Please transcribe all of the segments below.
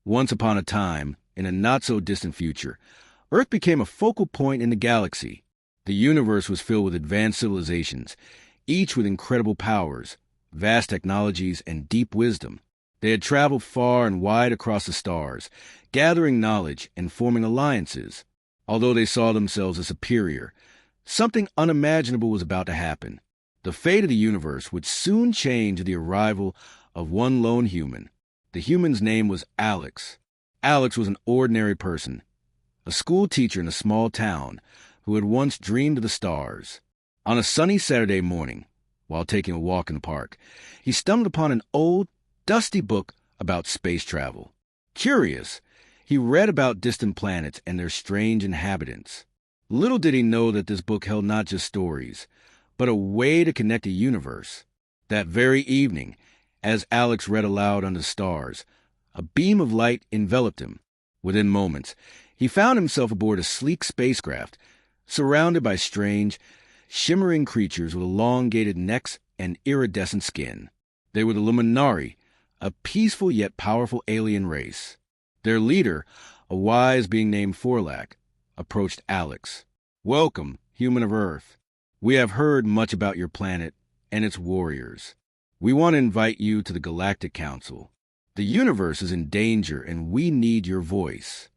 Once upon a time, in a not-so-distant future, Earth became a focal point in the galaxy. The universe was filled with advanced civilizations, each with incredible powers, vast technologies, and deep wisdom. They had traveled far and wide across the stars, gathering knowledge and forming alliances. Although they saw themselves as superior, something unimaginable was about to happen. The fate of the universe would soon change with the arrival of one lone human. The human's name was Alex. Alex was an ordinary person, a school teacher in a small town who had once dreamed of the stars. On a sunny Saturday morning, while taking a walk in the park, he stumbled upon an old, dusty book about space travel. Curious, he read about distant planets and their strange inhabitants. Little did he know that this book held not just stories, but a way to connect the universe. That very evening, as Alex read aloud under the stars, a beam of light enveloped him. Within moments, he found himself aboard a sleek spacecraft, surrounded by strange, shimmering creatures with elongated necks and iridescent skin. They were the Luminari, a peaceful yet powerful alien race. Their leader, a wise being named Forlac, approached Alex. "Welcome, human of Earth. We have heard much about your planet and its warriors. We want to invite you to the Galactic Council. The universe is in danger and we need your voice."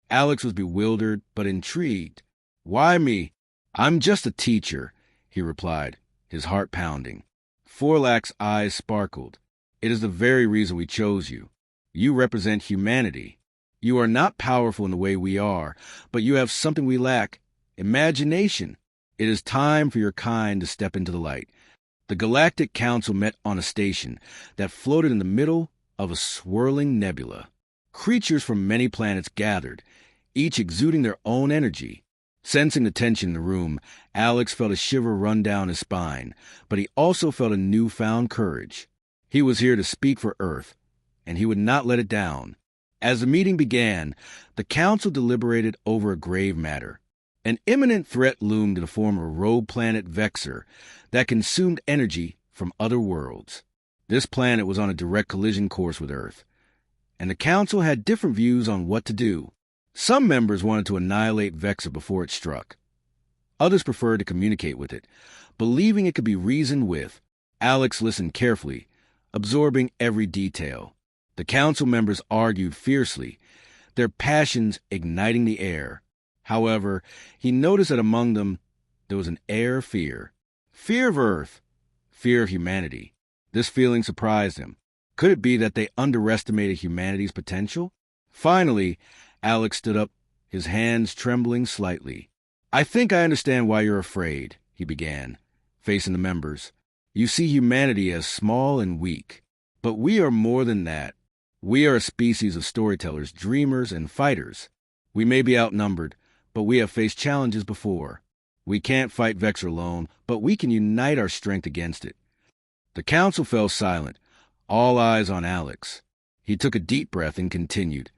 Alex was bewildered but intrigued. "Why me? I'm just a teacher," he replied, his heart pounding. Forlac's eyes sparkled. "It is the very reason we chose you. You represent humanity. You are not powerful in the way we are, but you have something we lack: imagination. It is time for your kind to step into the light." The Galactic Council met on a station that floated in the middle of a swirling nebula. Creatures from many planets gathered, each exuding their own energy. Sensing the tension in the room, Alex felt a shiver run down his spine, but he also felt a newfound courage. He was here to speak for Earth, and he would not let it down. As the meeting began, the council deliberated over a grave matter. An imminent threat loomed in the form of a rogue planet Vexor that consumed energy from other worlds. This planet was on a direct collision course with Earth, and the council had different views on what to do. Some members wanted to annihilate Vexor before it struck. Others preferred to communicate with it, believing it could be reasoned with. Alex listened carefully, absorbing every detail. The council members argued fiercely, their passions igniting the air. However, he noticed that among them there was an air of fear. Fear of Earth, fear of humanity. This feeling surprised him. Could it be that they underestimated humanity's potential? Finally, Alex stood up, his hands trembling slightly. "I think I understand why you're afraid," he began, facing the members. "You see humanity as small and weak. But we are more than that. We are a species of storytellers, dreamers, and fighters. We may be outnumbered, but we have faced challenges before. We can't fight Vexor alone, but we can unite our strength against it." The council fell silent, all eyes on Alex. He took a deep breath and continued.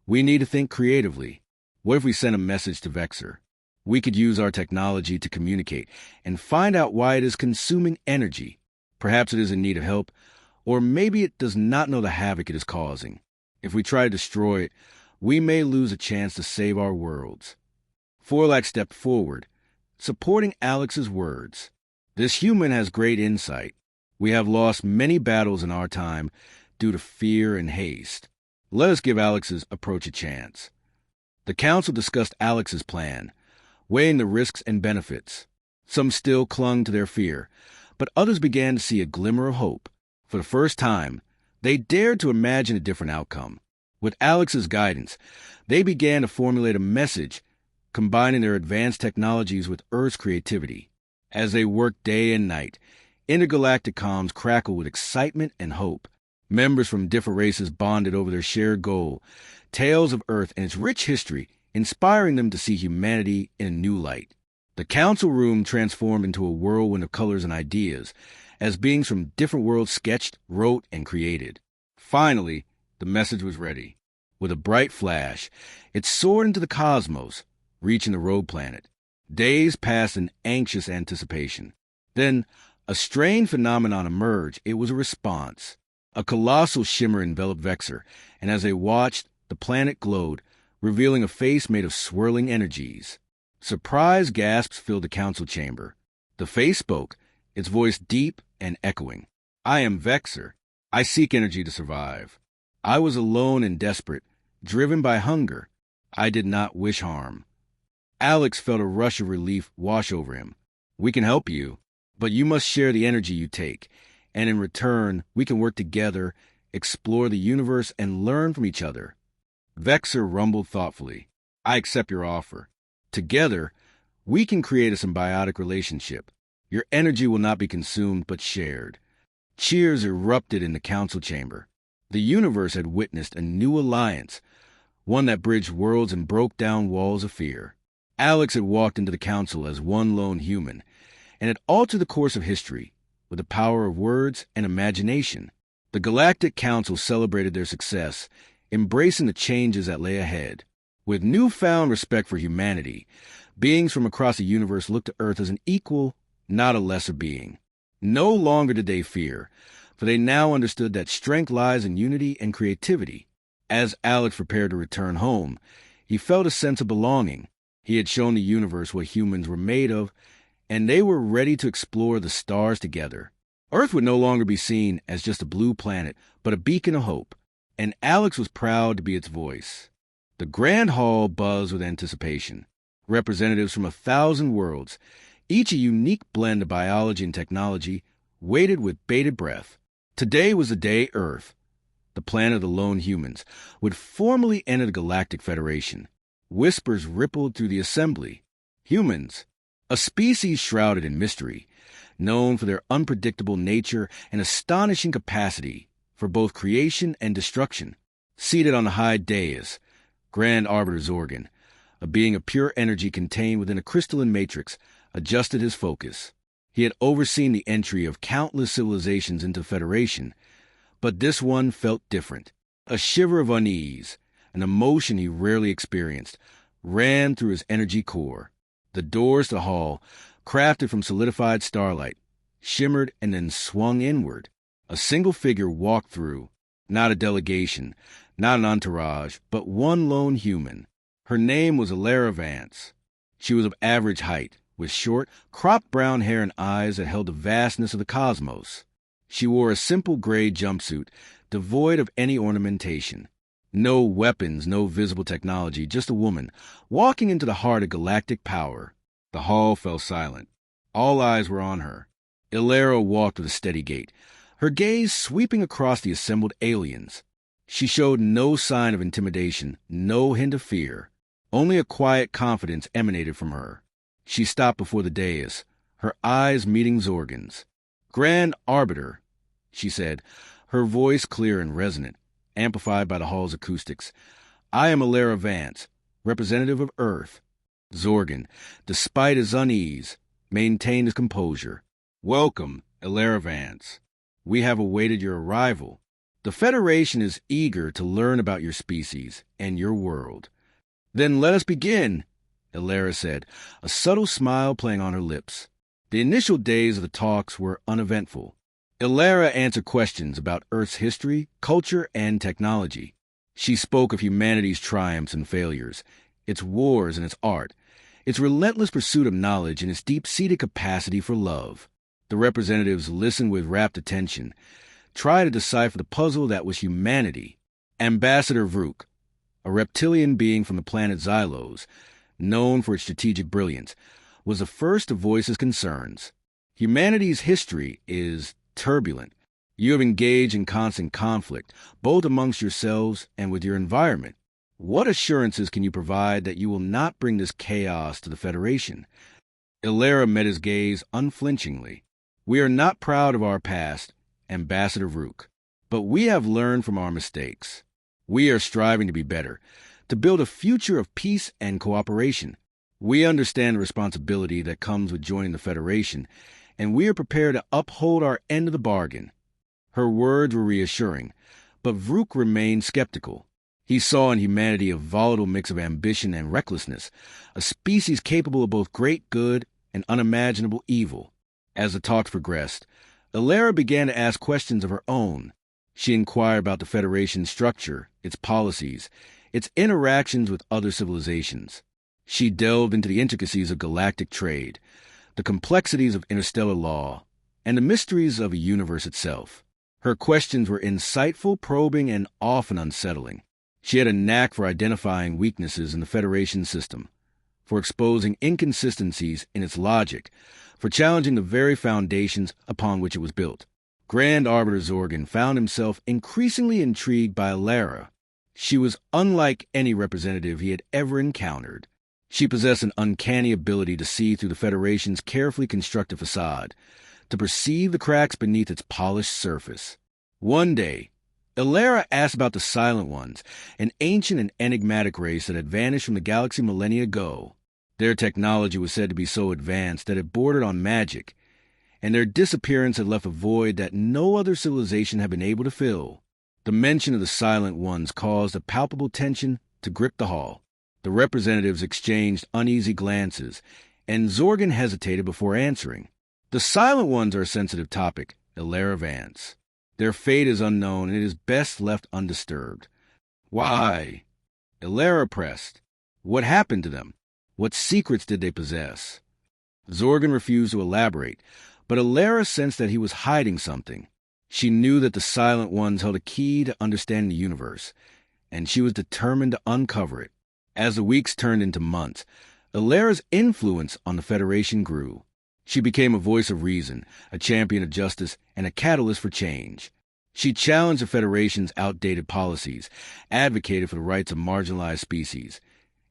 "We need to think creatively. What if we sent a message to Vexor? We could use our technology to communicate and find out why it is consuming energy. Perhaps it is in need of help, or maybe it does not know the havoc it is causing. If we try to destroy it, we may lose a chance to save our worlds." Forlac stepped forward, supporting Alex's words. "This human has great insight. We have lost many battles in our time due to fear and haste. Let us give Alex's approach a chance." The council discussed Alex's plan, weighing the risks and benefits. Some still clung to their fear, but others began to see a glimmer of hope. For the first time, they dared to imagine a different outcome. With Alex's guidance, they began to formulate a message, combining their advanced technologies with Earth's creativity. As they worked day and night, intergalactic comms crackled with excitement and hope. Members from different races bonded over their shared goal, tales of Earth and its rich history, inspiring them to see humanity in a new light. The council room transformed into a whirlwind of colors and ideas, as beings from different worlds sketched, wrote, and created. Finally, the message was ready. With a bright flash, it soared into the cosmos, reaching the rogue planet. Days passed in anxious anticipation. Then, a strange phenomenon emerged. It was a response. A colossal shimmer enveloped Vexor, and as they watched, The planet glowed, revealing a face made of swirling energies. Surprised gasps filled the council chamber. The face spoke, its voice deep and echoing. I am Vexer. I seek energy to survive. I was alone and desperate, driven by hunger. I did not wish harm. Alex felt a rush of relief wash over him. We can help you, but you must share the energy you take, and in return, we can work together, explore the universe, and learn from each other. Vexer rumbled thoughtfully. I accept your offer. Together, we can create a symbiotic relationship. Your energy will not be consumed but shared. Cheers erupted in the council chamber. The universe had witnessed a new alliance, one that bridged worlds and broke down walls of fear. Alex had walked into the council as one lone human, and had altered the course of history with the power of words and imagination. The Galactic Council celebrated their success, embracing the changes that lay ahead. With newfound respect for humanity, beings from across the universe looked to Earth as an equal, not a lesser being. No longer did they fear, for they now understood that strength lies in unity and creativity. As Alex prepared to return home, he felt a sense of belonging. He had shown the universe what humans were made of, and they were ready to explore the stars together. Earth would no longer be seen as just a blue planet, but a beacon of hope, and Alex was proud to be its voice. The Grand Hall buzzed with anticipation. Representatives from 1,000 worlds, each a unique blend of biology and technology, waited with bated breath. Today was the day Earth, the planet of the lone humans, would formally enter the Galactic Federation. Whispers rippled through the assembly. Humans, a species shrouded in mystery, known for their unpredictable nature and astonishing capacity for both creation and destruction. Seated on the high dais, Grand Arbiter Zorgan, a being of pure energy contained within a crystalline matrix, adjusted his focus. He had overseen the entry of countless civilizations into the Federation, but this one felt different. A shiver of unease, an emotion he rarely experienced, ran through his energy core. The doors to the hall, crafted from solidified starlight, shimmered and then swung inward. A single figure walked through, not a delegation, not an entourage, but one lone human. Her name was Alara Vance. She was of average height, with short, cropped brown hair and eyes that held the vastness of the cosmos. She wore a simple gray jumpsuit, devoid of any ornamentation. No weapons, no visible technology, just a woman, walking into the heart of galactic power. The hall fell silent. All eyes were on her. Ilera walked with a steady gait, her gaze sweeping across the assembled aliens. She showed no sign of intimidation, no hint of fear. Only a quiet confidence emanated from her. She stopped before the dais, her eyes meeting Zorgan's. Grand Arbiter, she said, her voice clear and resonant, amplified by the hall's acoustics. I am Alara Vance, representative of Earth. Zorgan, despite his unease, maintained his composure. Welcome, Alara Vance. We have awaited your arrival. The Federation is eager to learn about your species and your world. Then let us begin, Alara said, a subtle smile playing on her lips. The initial days of the talks were uneventful. Alara answered questions about Earth's history, culture, and technology. She spoke of humanity's triumphs and failures, its wars and its art, its relentless pursuit of knowledge and its deep-seated capacity for love. The representatives listened with rapt attention, tried to decipher the puzzle that was humanity. Ambassador Vrook, a reptilian being from the planet Xylos, known for its strategic brilliance, was the first to voice his concerns. Humanity's history is turbulent. You have engaged in constant conflict, both amongst yourselves and with your environment. What assurances can you provide that you will not bring this chaos to the Federation? Alara met his gaze unflinchingly. We are not proud of our past, Ambassador Vrook, but we have learned from our mistakes. We are striving to be better, to build a future of peace and cooperation. We understand the responsibility that comes with joining the Federation, and we are prepared to uphold our end of the bargain. Her words were reassuring, but Vrook remained skeptical. He saw in humanity a volatile mix of ambition and recklessness, a species capable of both great good and unimaginable evil. As the talks progressed, Alara began to ask questions of her own. She inquired about the Federation's structure, its policies, its interactions with other civilizations. She delved into the intricacies of galactic trade, the complexities of interstellar law, and the mysteries of a universe itself. Her questions were insightful, probing, and often unsettling. She had a knack for identifying weaknesses in the Federation system, for exposing inconsistencies in its logic, for challenging the very foundations upon which it was built. Grand Arbiter Zorgan found himself increasingly intrigued by Alara. She was unlike any representative he had ever encountered. She possessed an uncanny ability to see through the Federation's carefully constructed facade, to perceive the cracks beneath its polished surface. One day, Alara asked about the Silent Ones, an ancient and enigmatic race that had vanished from the galaxy millennia ago. Their technology was said to be so advanced that it bordered on magic, and their disappearance had left a void that no other civilization had been able to fill. The mention of the Silent Ones caused a palpable tension to grip the hall. The representatives exchanged uneasy glances, and Zorgan hesitated before answering. The Silent Ones are a sensitive topic, Alara Vance. Their fate is unknown, and it is best left undisturbed. Why? Alara pressed. What happened to them? What secrets did they possess? Zorgan refused to elaborate, but Alara sensed that he was hiding something. She knew that the Silent Ones held a key to understanding the universe, and she was determined to uncover it. As the weeks turned into months, Alara's influence on the Federation grew. She became a voice of reason, a champion of justice, and a catalyst for change. She challenged the Federation's outdated policies, advocated for the rights of marginalized species,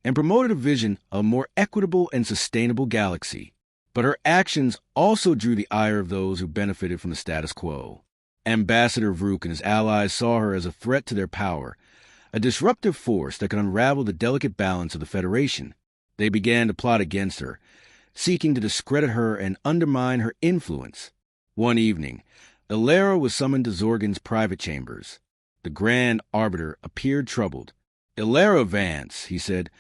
and promoted a vision of a more equitable and sustainable galaxy. But her actions also drew the ire of those who benefited from the status quo. Ambassador Vrook and his allies saw her as a threat to their power, a disruptive force that could unravel the delicate balance of the Federation. They began to plot against her, seeking to discredit her and undermine her influence. One evening, Alara was summoned to Zorgan's private chambers. The Grand Arbiter appeared troubled. Alara Vance, he said,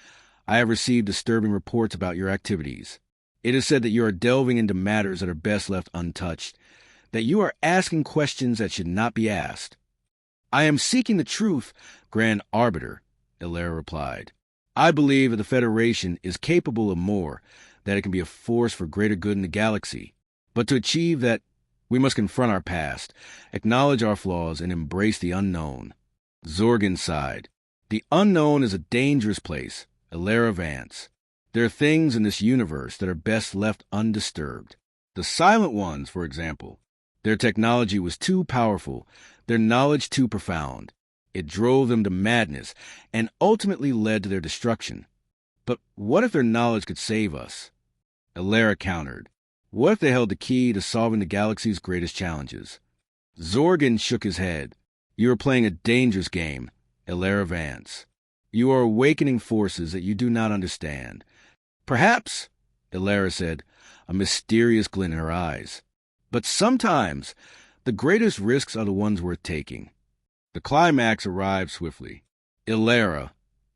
I have received disturbing reports about your activities. It is said that you are delving into matters that are best left untouched, that you are asking questions that should not be asked. I am seeking the truth, Grand Arbiter, Alara replied. I believe that the Federation is capable of more, that it can be a force for greater good in the galaxy. But to achieve that, we must confront our past, acknowledge our flaws, and embrace the unknown. Zorgan sighed. The unknown is a dangerous place, Alara Vance. There are things in this universe that are best left undisturbed. The Silent Ones, for example. Their technology was too powerful, their knowledge too profound. It drove them to madness, and ultimately led to their destruction. But what if their knowledge could save us? Alara countered. What if they held the key to solving the galaxy's greatest challenges? Zorgan shook his head. You are playing a dangerous game, Alara Vance. You are awakening forces that you do not understand. Perhaps, Alara said, a mysterious glint in her eyes. But sometimes, the greatest risks are the ones worth taking. The climax arrived swiftly. Alara,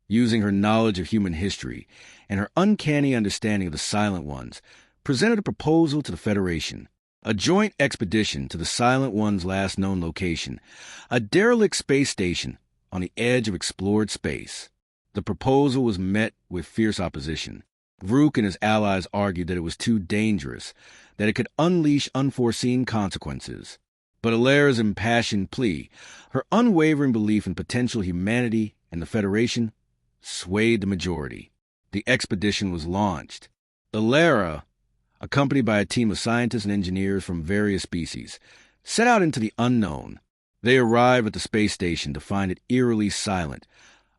using her knowledge of human history and her uncanny understanding of the Silent Ones, presented a proposal to the Federation. A joint expedition to the Silent One's last known location, a derelict space station on the edge of explored space. The proposal was met with fierce opposition. Vrook and his allies argued that it was too dangerous, that it could unleash unforeseen consequences. But Alara's impassioned plea, her unwavering belief in potential humanity and the Federation, swayed the majority. The expedition was launched. Alara, accompanied by a team of scientists and engineers from various species, set out into the unknown. They arrived at the space station to find it eerily silent,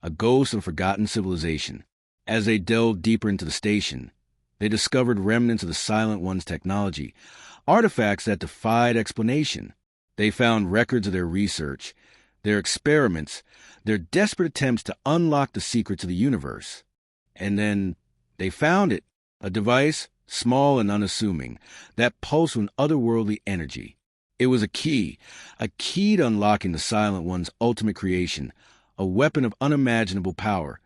a ghost of a forgotten civilization. As they delved deeper into the station, they discovered remnants of the Silent One's technology, artifacts that defied explanation. They found records of their research, their experiments, their desperate attempts to unlock the secrets of the universe. And then they found it, a device, small and unassuming, that pulsed with otherworldly energy. It was a key to unlocking the Silent One's ultimate creation, a weapon of unimaginable power,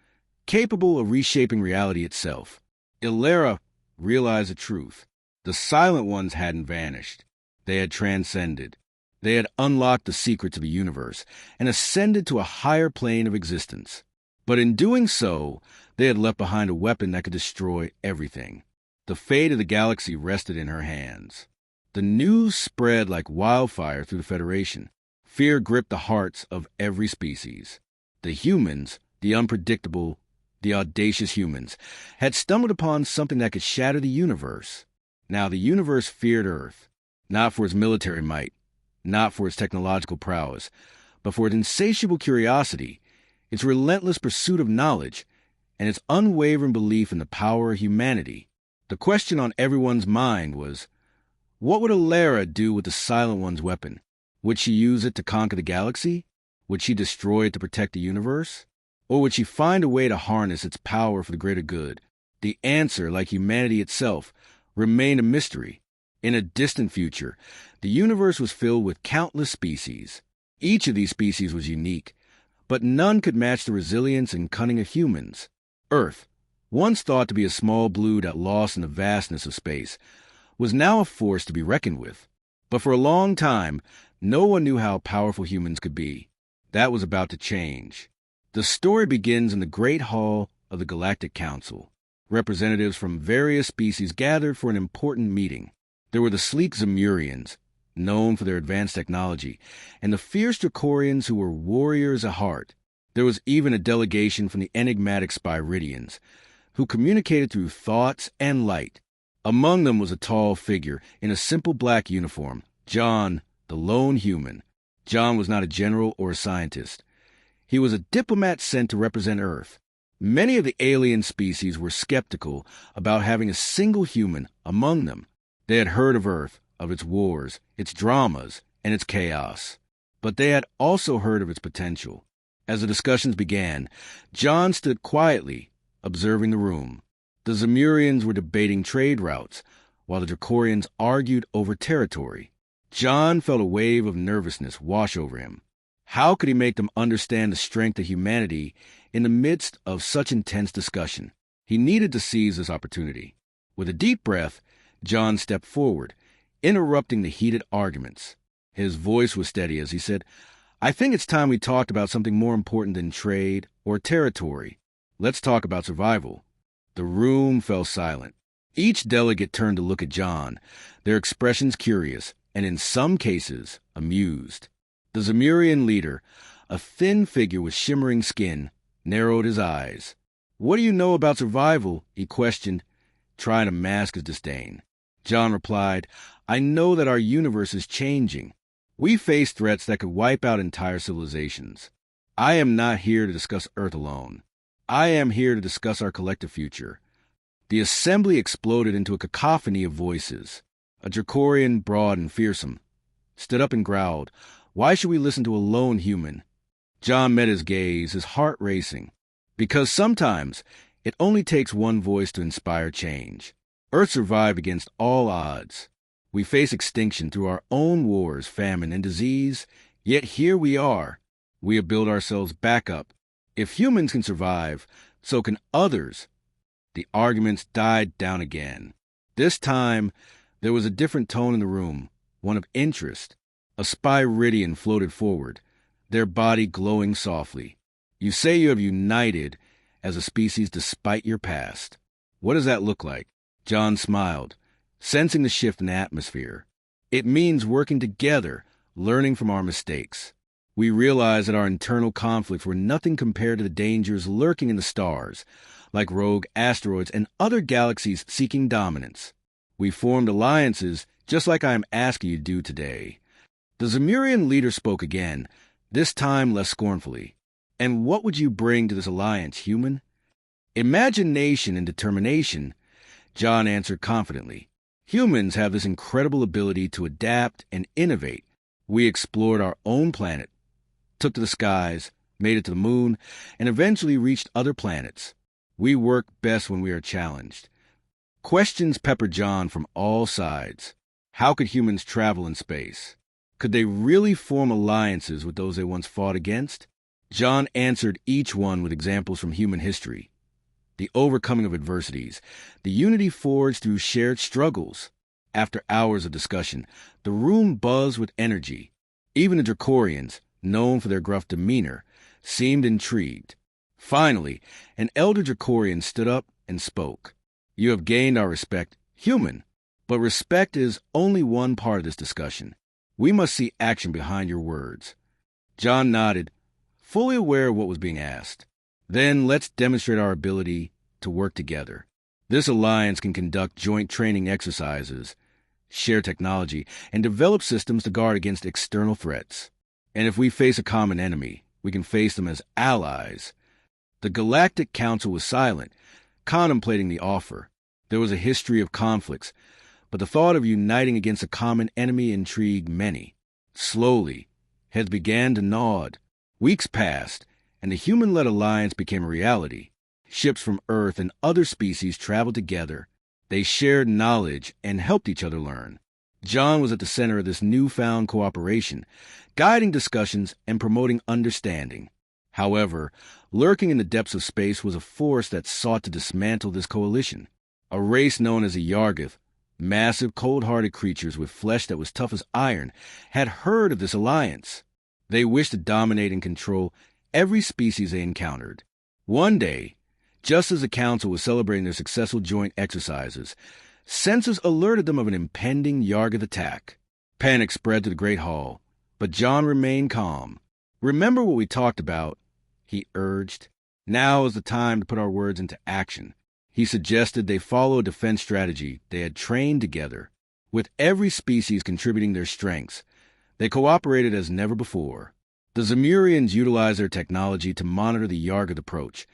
capable of reshaping reality itself. Alara realized the truth. The Silent Ones hadn't vanished. They had transcended. They had unlocked the secrets of the universe and ascended to a higher plane of existence. But in doing so, they had left behind a weapon that could destroy everything. The fate of the galaxy rested in her hands. The news spread like wildfire through the Federation. Fear gripped the hearts of every species. The humans, the unpredictable, the audacious humans, had stumbled upon something that could shatter the universe. Now the universe feared Earth, not for its military might, not for its technological prowess, but for its insatiable curiosity, its relentless pursuit of knowledge, and its unwavering belief in the power of humanity. The question on everyone's mind was, what would Alara do with the Silent One's weapon? Would she use it to conquer the galaxy? Would she destroy it to protect the universe? Or would she find a way to harness its power for the greater good? The answer, like humanity itself, remained a mystery. In a distant future, the universe was filled with countless species. Each of these species was unique, but none could match the resilience and cunning of humans. Earth, once thought to be a small blue dot lost in the vastness of space, was now a force to be reckoned with. But for a long time, no one knew how powerful humans could be. That was about to change. The story begins in the Great Hall of the Galactic Council. Representatives from various species gathered for an important meeting. There were the sleek Zemurians, known for their advanced technology, and the fierce Dracorians who were warriors at heart. There was even a delegation from the enigmatic Spyridians, who communicated through thoughts and light. Among them was a tall figure in a simple black uniform, John, the lone human. John was not a general or a scientist. He was a diplomat sent to represent Earth. Many of the alien species were skeptical about having a single human among them. They had heard of Earth, of its wars, its dramas, and its chaos. But they had also heard of its potential. As the discussions began, John stood quietly, observing the room. The Zemurians were debating trade routes, while the Dracorians argued over territory. John felt a wave of nervousness wash over him. How could he make them understand the strength of humanity in the midst of such intense discussion? He needed to seize this opportunity. With a deep breath, John stepped forward, interrupting the heated arguments. His voice was steady as he said, "I think it's time we talked about something more important than trade or territory. Let's talk about survival." The room fell silent. Each delegate turned to look at John, their expressions curious, and in some cases, amused. The Zemurian leader, a thin figure with shimmering skin, narrowed his eyes. "What do you know about survival?" he questioned, trying to mask his disdain. John replied, "I know that our universe is changing. We face threats that could wipe out entire civilizations. I am not here to discuss Earth alone. I am here to discuss our collective future." The assembly exploded into a cacophony of voices. A Dracorian, broad and fearsome, stood up and growled, "Why should we listen to a lone human?" John met his gaze, his heart racing. Because sometimes it only takes one voice to inspire change. Earth survived against all odds. We face extinction through our own wars, famine, and disease, yet here we are. We have built ourselves back up. If humans can survive, so can others. The arguments died down again. This time, there was a different tone in the room, one of interest. A Spyridian floated forward, their body glowing softly. "You say you have united as a species despite your past. What does that look like?" John smiled, sensing the shift in the atmosphere. "It means working together, learning from our mistakes. We realized that our internal conflicts were nothing compared to the dangers lurking in the stars, like rogue asteroids and other galaxies seeking dominance. We formed alliances just like I am asking you to do today." The Zemurian leader spoke again, this time less scornfully. "And what would you bring to this alliance, human?" "Imagination and determination," John answered confidently. "Humans have this incredible ability to adapt and innovate. We explored our own planet, took to the skies, made it to the moon, and eventually reached other planets. We work best when we are challenged." Questions peppered John from all sides. How could humans travel in space? Could they really form alliances with those they once fought against? John answered each one with examples from human history. The overcoming of adversities, the unity forged through shared struggles. After hours of discussion, the room buzzed with energy. Even the Dracorians, known for their gruff demeanor, seemed intrigued. Finally, an elder Dracorian stood up and spoke. You have gained our respect, human, but respect is only one part of this discussion. We must see action behind your words. John nodded, fully aware of what was being asked. Then let's demonstrate our ability to work together. This alliance can conduct joint training exercises, share technology, and develop systems to guard against external threats. And if we face a common enemy, we can face them as allies. The Galactic Council was silent, contemplating the offer. There was a history of conflicts, but the thought of uniting against a common enemy intrigued many. Slowly, heads began to nod. Weeks passed, and the human-led alliance became a reality. Ships from Earth and other species traveled together. They shared knowledge and helped each other learn. John was at the center of this newfound cooperation, guiding discussions and promoting understanding. However, lurking in the depths of space was a force that sought to dismantle this coalition. A race known as the Yargith, massive, cold-hearted creatures with flesh that was tough as iron, had heard of this alliance. They wished to dominate and control every species they encountered. One day, just as the Council was celebrating their successful joint exercises, sensors alerted them of an impending Yargith attack. Panic spread to the Great Hall, but John remained calm. Remember what we talked about, he urged. Now is the time to put our words into action. He suggested they follow a defense strategy they had trained together. With every species contributing their strengths, they cooperated as never before. The Zemurians utilized their technology to monitor the Yargith approach,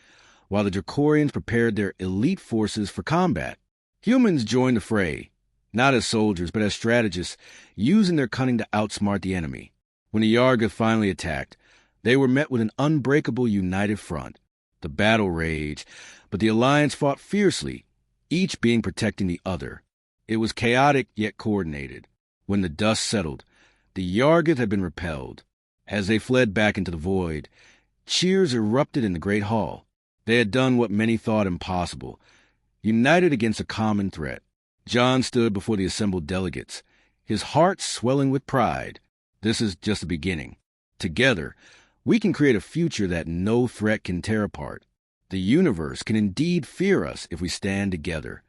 while the Dracorians prepared their elite forces for combat. Humans joined the fray, not as soldiers but as strategists, using their cunning to outsmart the enemy. When the Yargith finally attacked, they were met with an unbreakable united front. The battle raged, but the alliance fought fiercely, each being protecting the other. It was chaotic yet coordinated. When the dust settled, the Yargith had been repelled. As they fled back into the void, cheers erupted in the Great Hall. They had done what many thought impossible, united against a common threat. John stood before the assembled delegates, his heart swelling with pride. This is just the beginning. Together, we can create a future that no threat can tear apart. The universe can indeed fear us if we stand together.